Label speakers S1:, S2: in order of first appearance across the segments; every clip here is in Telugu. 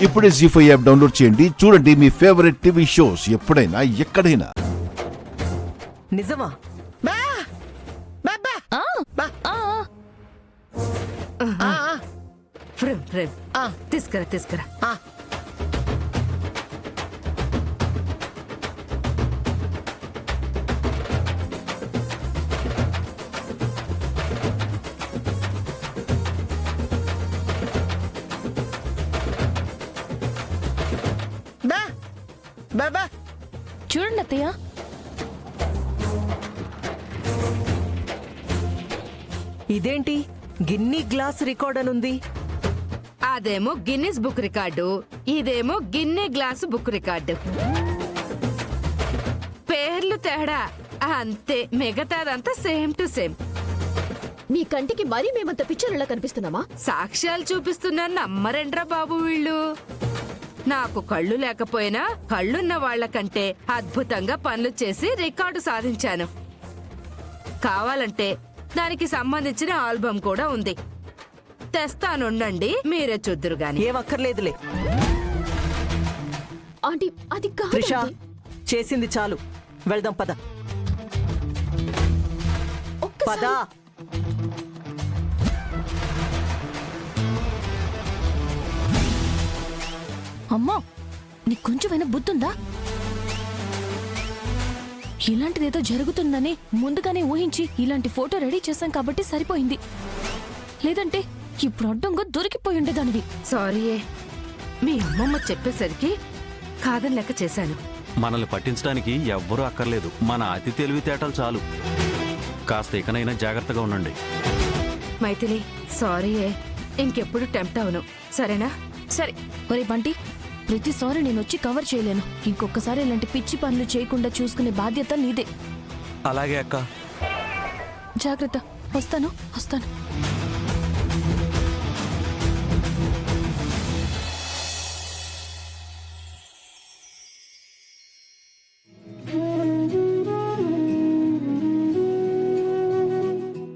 S1: ఇప్పుడే జీ5 యాప్ డౌన్లోడ్ చేయండి. చూడండి మీ ఫేవరెట్ టీవీ షోస్ ఎప్పుడైనా ఎక్కడైనా.
S2: నిజమా?
S3: తీసుకురా తీసుకురా.
S4: చూడండి అత్తయ్య,
S2: ఇదేంటి గిన్నీ గ్లాస్ రికార్డ్ అనుంది?
S3: అదేమో గిన్నిస్ బుక్ రికార్డు, ఇదేమో గిన్నె గ్లాసు బుక్ రికార్డు. పేర్లు తేడా అంతే, మిగతాదంతా సేమ్ టు సేమ్.
S4: మీ కంటికి మరీ మేమంత పిక్చర్లా కనిపిస్తున్నామా?
S3: సాక్ష్యాలు చూపిస్తున్నా నమ్మరండ్రా బాబు వీళ్ళు. నాకు కళ్ళు లేకపోయినా కళ్ళున్న వాళ్లకంటే అద్భుతంగా పనులు చేసి రికార్డు సాధించాను. కావాలంటే దానికి సంబంధించిన ఆల్బమ్ కూడా ఉంది, తెస్తానుండండి, మీరే చూద్దురు గాని.
S2: ఏమక్కర్లేదులే
S4: ఆంటీ, అది కాదు
S2: త్రిషా,
S4: ఆంటీ.
S2: చేసింది చాలు, వెళ్దాం పద.
S4: ఒక్కసారి-
S2: పద.
S4: అమ్మా, నీకు కొంచెమైనా బుద్ధుందా? ఇలాంటిదేదో జరుగుతుందని ముందుగానే ఊహించి ఇలాంటి ఫోటో రెడీ చేశాం కాబట్టి సరిపోయింది. లేదంటే ఇప్పుడు అడ్డంగా దొరికిపోయి ఉండేదానివి.
S3: సారీయే, మీ అమ్మమ్మ చెప్పేసరికి కాదని లెక్క చేశాను.
S5: మనల్ని పట్టించడానికి ఎవ్వరూ అక్కర్లేదు, మన అతి తెలివితేటలు చాలు. కాస్త ఇకనైనా జాగ్రత్తగా ఉండండి.
S3: మైథిలి, సారీయే, ఇంకెప్పుడు టెంప్ట్ అవును, సరేనా?
S4: సరే. ఒరే బంటి, ప్రతిసారి నేను వచ్చి కవర్ చేయలేను. ఇంకొకసారి ఇలాంటి పిచ్చి పనులు చేయకుండా చూసుకునే బాధ్యత నీదే.
S5: అలాగే అక్క.
S4: జాగ్రత్త. వస్తాను వస్తాను.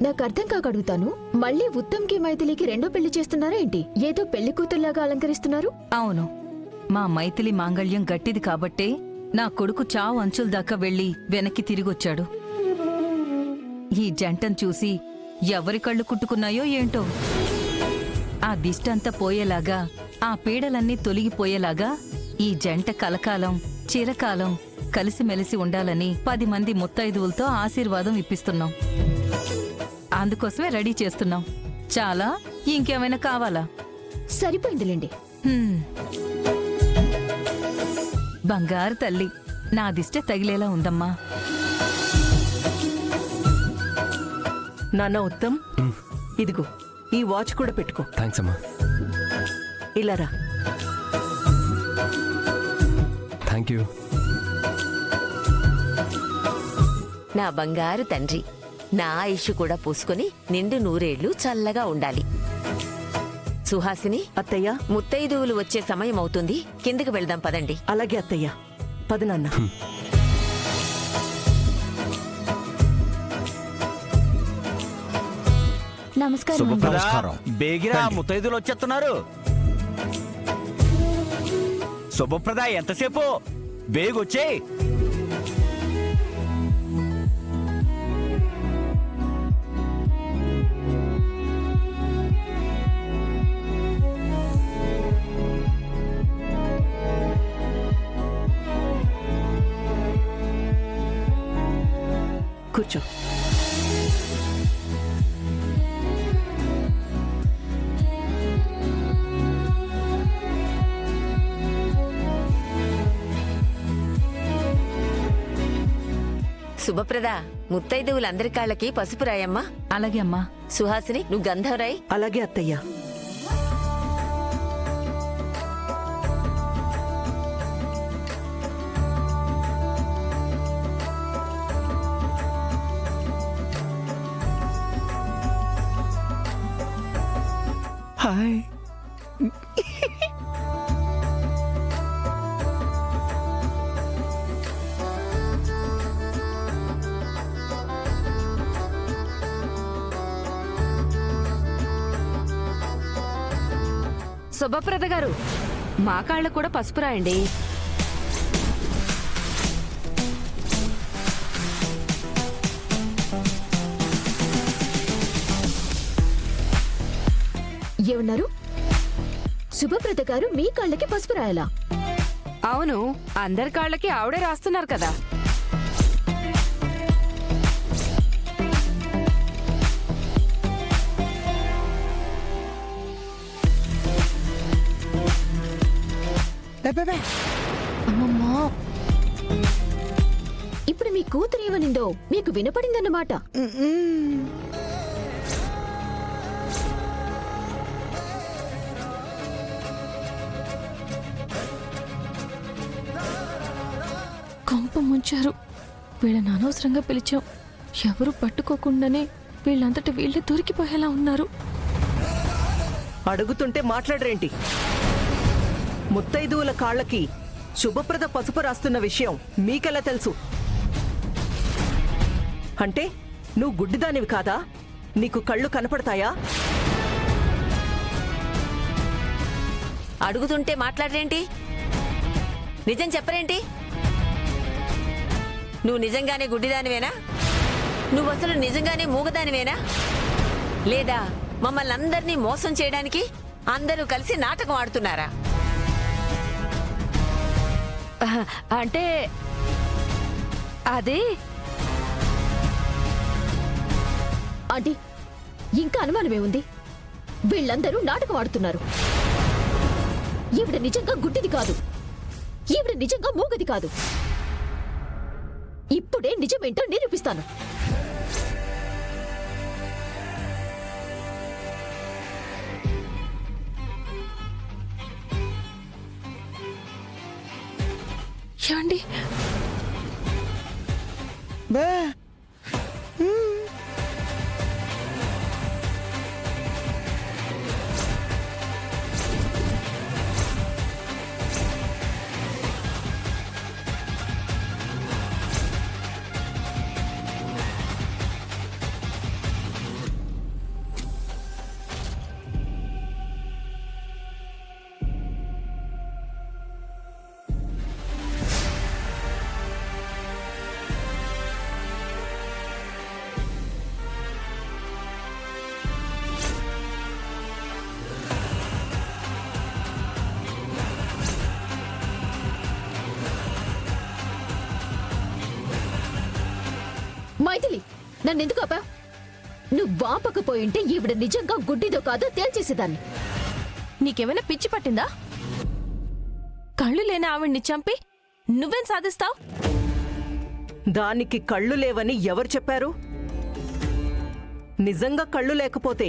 S4: నాకు అర్థం కాక అడుగుతాను, మళ్ళీ ఉత్తమ్కి మైథిలికి రెండో పెళ్లి చేస్తున్నారా ఏంటి? ఏదో పెళ్లి కూతుర్లాగా అలంకరిస్తున్నారు.
S6: అవును, మా మైథిలి మాంగళ్యం గట్టిది కాబట్టే నా కొడుకు చావు అంచుల దాకా వెళ్లి వెనక్కి తిరిగొచ్చాడు. ఈ జంటను చూసి ఎవరి కళ్ళు కుట్టుకున్నాయో ఏంటో. ఆ దిష్టంతా పోయేలాగా, ఆ పీడలన్నీ తొలగిపోయేలాగా ఈ జంట కలకాలం చిరకాలం కలిసిమెలిసి ఉండాలని 10 మంది ముత్తైదువులతో ఆశీర్వాదం ఇప్పిస్తున్నాం. అందుకోసమే రెడీ చేస్తున్నాం. చాలా? ఇంకేమైనా కావాలా?
S4: సరిపోయిందిలేండి.
S6: బంగారు తల్లి, నా దిష్టే తగిలేలా ఉందమ్మా.
S2: నాన్న ఉత్తమ్, ఇదిగో ఈ వాచ్ కూడా పెట్టుకో.
S7: థ్యాంక్స్ అమ్మా.
S2: ఇలా రా.
S7: Thank you.
S8: నా బంగారు తండ్రి, నా ఆయుష్ కూడా పూసుకొని నిండు 100 ఏళ్లు చల్లగా ఉండాలి. సుహాసిని,
S2: అత్తయ్య.
S8: ముత్తైదువులు వచ్చే సమయం అవుతుంది, కిందకి వెళ్దాం పదండి.
S2: అలాగే అత్తయ్య, పద నాన్న.
S4: నమస్కారం.
S9: బేగిరా, ముత్తైదులు వచ్చేస్తున్నారు. శుభప్రద, ఎంతసేపు? బేగొచ్చేయ్.
S2: కూర్చో.
S8: శుభప్రద, ముత్తైదువులందరి కాళ్ళకి పసుపు రాయమ్మా.
S6: అలాగే అమ్మా.
S8: సుహాసిని, నువ్వు గంధం రాయ్.
S2: అలాగే అత్తయ్య.
S9: హాయ్.
S3: శుభప్రద గారు, మా కాళ్ళకు కూడా పసుపు రాయండి.
S4: ఏమన్నారు? శుభప్రద గారు మీ కాళ్ళకి పసుపు రాయాలా?
S3: అవును, అందరి కాళ్ళకి ఆవిడే రాస్తున్నారు కదా.
S4: అమ్మమ్మా, ఇప్పుడు మీ కూతురు ఏమనిందో మీకు వినపడిందన్నమాట. కొంప ముంచారు. వీళ్ళని అనవసరంగా పిలిచాం. ఎవరు పట్టుకోకుండానే వీళ్ళంతట వీళ్ళే దొరికిపోయేలా ఉన్నారు.
S2: అడుగుతుంటే మాట్లాడరేంటి? ముత్తైదువుల కాళ్ళకి శుభప్రద పసుపు రాస్తున్న విషయం మీకెలా తెలుసు? అంటే నువ్వు గుడ్డిదానివి కాదా? నీకు కళ్ళు కనపడతాయా?
S8: అడుగుతుంటే మాట్లాడరేంటి? నిజం చెప్పరేంటి? నువ్వు నిజంగానే గుడ్డిదానివేనా? నువ్వు అసలు నిజంగానే మూగదానివేనా? లేదా మమ్మల్ని అందరినీ మోసం చేయడానికి అందరూ కలిసి నాటకం ఆడుతున్నారా?
S3: అంటే అదే
S4: ఆంటీ, ఇంకా అనుమానమే ఉంది. వీళ్ళందరూ నాటకం ఆడుతున్నారు. ఈవిడ నిజంగా గుడ్డిది కాదు. ఈవిడ నిజంగా మూగది కాదు. ఇప్పుడే నిజమేంటో నిరూపిస్తాను. ఏమండి? మైథిలి, నన్నెందుకు ఆపా? నువ్వు వాపకపోయింటే ఈవిడ నిజంగా గుడ్డిదో కాదో తేల్చేసేదాన్ని.
S10: నీకేమైనా పిచ్చి పట్టిందా? కళ్ళు లేని ఆవిడ్ని చంపి నువ్వేం సాధిస్తావు?
S2: దానికి కళ్ళు లేవని ఎవరు చెప్పారు? నిజంగా కళ్ళు లేకపోతే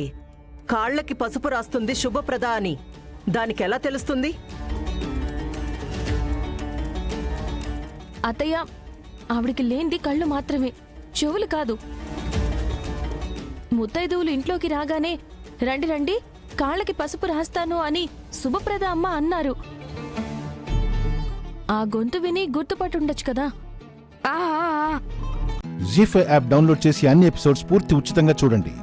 S2: కాళ్ళకి పసుపు రాస్తుంది శుభప్రద అని దానికెలా తెలుస్తుంది?
S10: అత్తయ్య, ఆవిడికి లేనిది కళ్ళు మాత్రమే, చెవులు కాదు. ముత్తైదువులు ఇంట్లోకి రాగానే రండి రండి కాళ్ళకి పసుపు రాస్తాను అని శుభప్రద అమ్మ అన్నారు. ఆ గొంతు విని గుర్తుపట్టుండొచ్చు కదా.
S1: జీ5 యాప్ డౌన్లోడ్ చేసి అన్ని ఎపిసోడ్స్ పూర్తి ఉచితంగా చూడండి.